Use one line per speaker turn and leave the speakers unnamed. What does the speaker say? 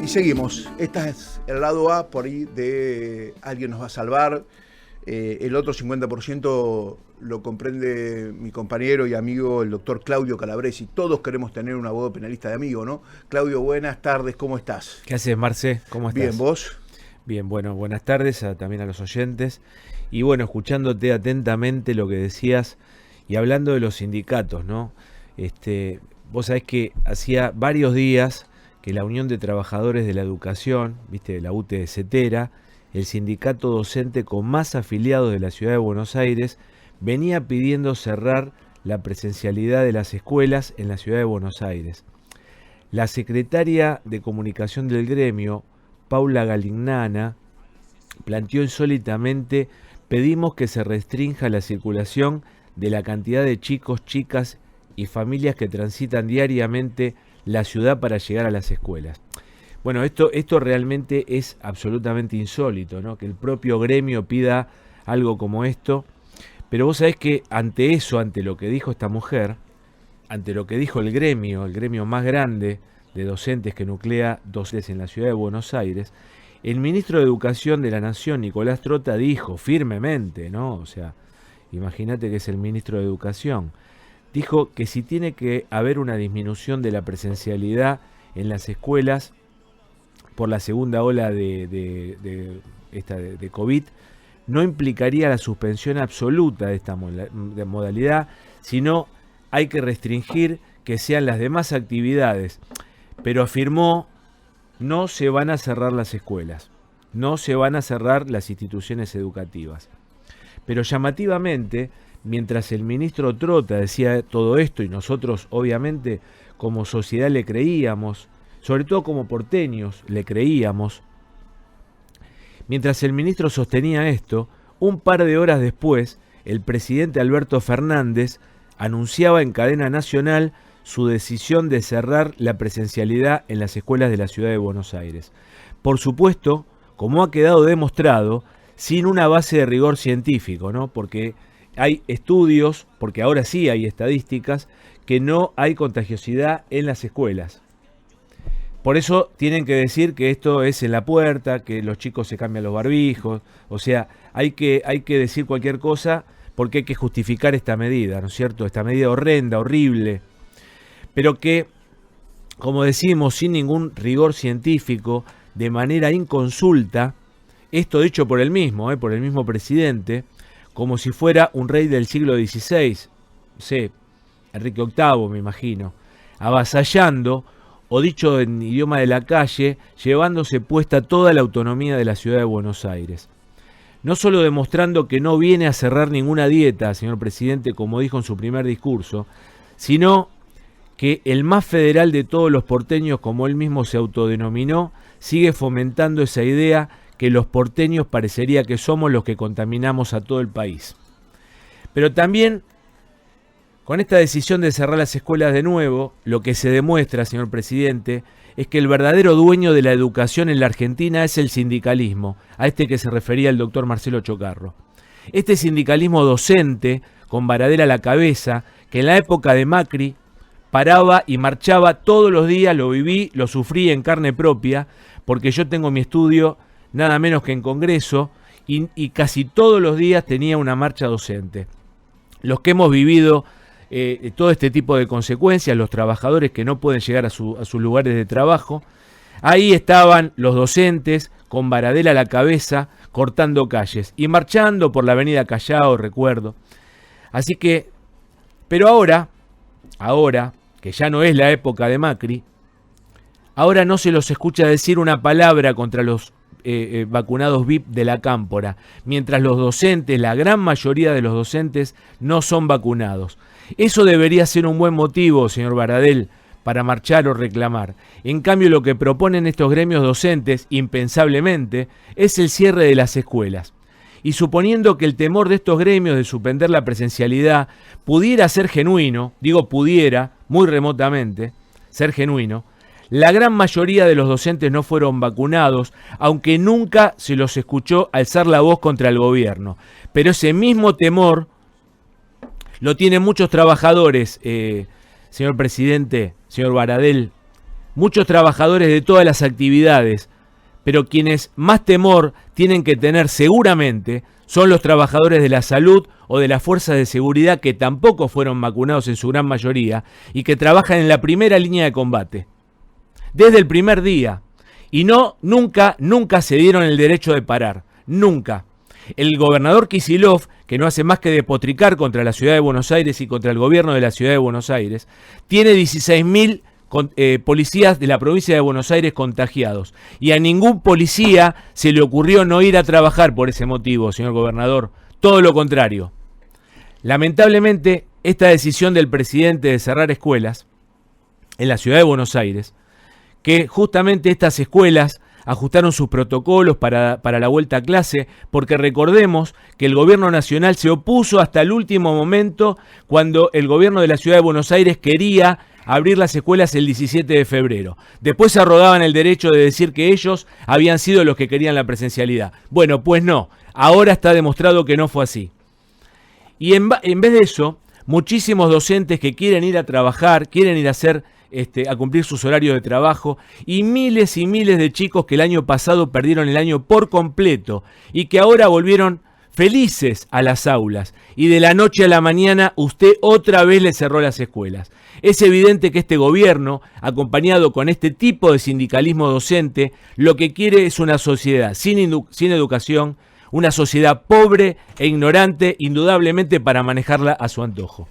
Y seguimos. Este es el lado A, por ahí, de Alguien nos va a salvar. El otro 50% lo comprende mi compañero y amigo, el doctor Claudio Calabresi. Todos queremos tener un abogado penalista de amigo, ¿no? Claudio, buenas tardes, ¿cómo estás?
¿Qué haces, Marce? ¿Cómo estás?
Bien, ¿vos?
Bien, bueno, buenas tardes también a los oyentes. Y bueno, escuchándote atentamente lo que decías y hablando de los sindicatos, ¿no? Vos sabés que hacía varios días que la Unión de Trabajadores de la Educación, viste, la UTE-CETERA, el sindicato docente con más afiliados de la ciudad de Buenos Aires, venía pidiendo cerrar la presencialidad de las escuelas en la ciudad de Buenos Aires. La secretaria de comunicación del gremio, Paula Galignana, planteó insólitamente: pedimos que se restrinja la circulación de la cantidad de chicos, chicas y familias que transitan diariamente la ciudad para llegar a las escuelas. Bueno, esto realmente es absolutamente insólito, ¿no? Que el propio gremio pida algo como esto. Pero vos sabés que ante eso, ante lo que dijo esta mujer, ante lo que dijo el gremio más grande de docentes que nuclea docentes en la ciudad de Buenos Aires, el ministro de Educación de la Nación, Nicolás Trota, dijo firmemente, ¿no? O sea, imagínate que es el ministro de Educación, dijo que si tiene que haber una disminución de la presencialidad en las escuelas por la segunda ola de COVID, no implicaría la suspensión absoluta de esta modalidad, sino hay que restringir que sean las demás actividades. Pero afirmó, no se van a cerrar las escuelas, no se van a cerrar las instituciones educativas. Pero llamativamente, mientras el ministro Trota decía todo esto, y nosotros obviamente como sociedad le creíamos, sobre todo como porteños le creíamos, mientras el ministro sostenía esto, un par de horas después, el presidente Alberto Fernández anunciaba en cadena nacional su decisión de cerrar la presencialidad en las escuelas de la ciudad de Buenos Aires. Por supuesto, como ha quedado demostrado, sin una base de rigor científico, ¿no? Porque hay estudios, porque ahora sí hay estadísticas, que no hay contagiosidad en las escuelas. Por eso tienen que decir que esto es en la puerta, que los chicos se cambian los barbijos. O sea, hay que decir cualquier cosa porque hay que justificar esta medida, ¿no es cierto? Esta medida horrenda, horrible, pero que, como decimos, sin ningún rigor científico, de manera inconsulta, esto dicho por el mismo presidente, como si fuera un rey del siglo XVI, sí, Enrique VIII me imagino, avasallando, o dicho en idioma de la calle, llevándose puesta toda la autonomía de la ciudad de Buenos Aires. No solo demostrando que no viene a cerrar ninguna dieta, señor presidente, como dijo en su primer discurso, sino que el más federal de todos los porteños, como él mismo se autodenominó, sigue fomentando esa idea que los porteños parecería que somos los que contaminamos a todo el país. Pero también, con esta decisión de cerrar las escuelas de nuevo, lo que se demuestra, señor presidente, es que el verdadero dueño de la educación en la Argentina es el sindicalismo, a este que se refería el doctor Marcelo Chocarro. Este sindicalismo docente, con Baradel a la cabeza, que en la época de Macri paraba y marchaba todos los días, lo viví, lo sufrí en carne propia, porque yo tengo mi estudio nada menos que en Congreso, y casi todos los días tenía una marcha docente. Los que hemos vivido todo este tipo de consecuencias, los trabajadores que no pueden llegar a sus lugares de trabajo, ahí estaban los docentes con Baradel a la cabeza, cortando calles y marchando por la avenida Callao, recuerdo. Así que, pero ahora, que ya no es la época de Macri, ahora no se los escucha decir una palabra contra los vacunados VIP de la Cámpora, mientras los docentes, la gran mayoría de los docentes, no son vacunados. Eso debería ser un buen motivo, señor Baradel, para marchar o reclamar. En cambio, lo que proponen estos gremios docentes, impensablemente, es el cierre de las escuelas. Y suponiendo que el temor de estos gremios de suspender la presencialidad pudiera ser genuino, digo pudiera, muy remotamente, ser genuino, la gran mayoría de los docentes no fueron vacunados, aunque nunca se los escuchó alzar la voz contra el gobierno. Pero ese mismo temor lo tienen muchos trabajadores, señor presidente, señor Baradel, muchos trabajadores de todas las actividades, pero quienes más temor tienen que tener seguramente son los trabajadores de la salud o de las fuerzas de seguridad que tampoco fueron vacunados en su gran mayoría y que trabajan en la primera línea de combate. Desde el primer día. Y nunca se dieron el derecho de parar. Nunca. El gobernador Kicillof, que no hace más que despotricar contra la ciudad de Buenos Aires y contra el gobierno de la ciudad de Buenos Aires, tiene 16.000 policías de la provincia de Buenos Aires contagiados. Y a ningún policía se le ocurrió no ir a trabajar por ese motivo, señor gobernador. Todo lo contrario. Lamentablemente, esta decisión del presidente de cerrar escuelas en la ciudad de Buenos Aires, que justamente estas escuelas ajustaron sus protocolos para la vuelta a clase, porque recordemos que el gobierno nacional se opuso hasta el último momento cuando el gobierno de la ciudad de Buenos Aires quería abrir las escuelas el 17 de febrero. Después se arrogaban el derecho de decir que ellos habían sido los que querían la presencialidad. Bueno, pues no, ahora está demostrado que no fue así. Y en vez de eso, muchísimos docentes que quieren ir a trabajar, quieren ir a cumplir sus horarios de trabajo, y miles de chicos que el año pasado perdieron el año por completo y que ahora volvieron felices a las aulas, y de la noche a la mañana usted otra vez le cerró las escuelas. Es evidente que este gobierno, acompañado con este tipo de sindicalismo docente, lo que quiere es una sociedad sin educación, una sociedad pobre e ignorante, indudablemente para manejarla a su antojo.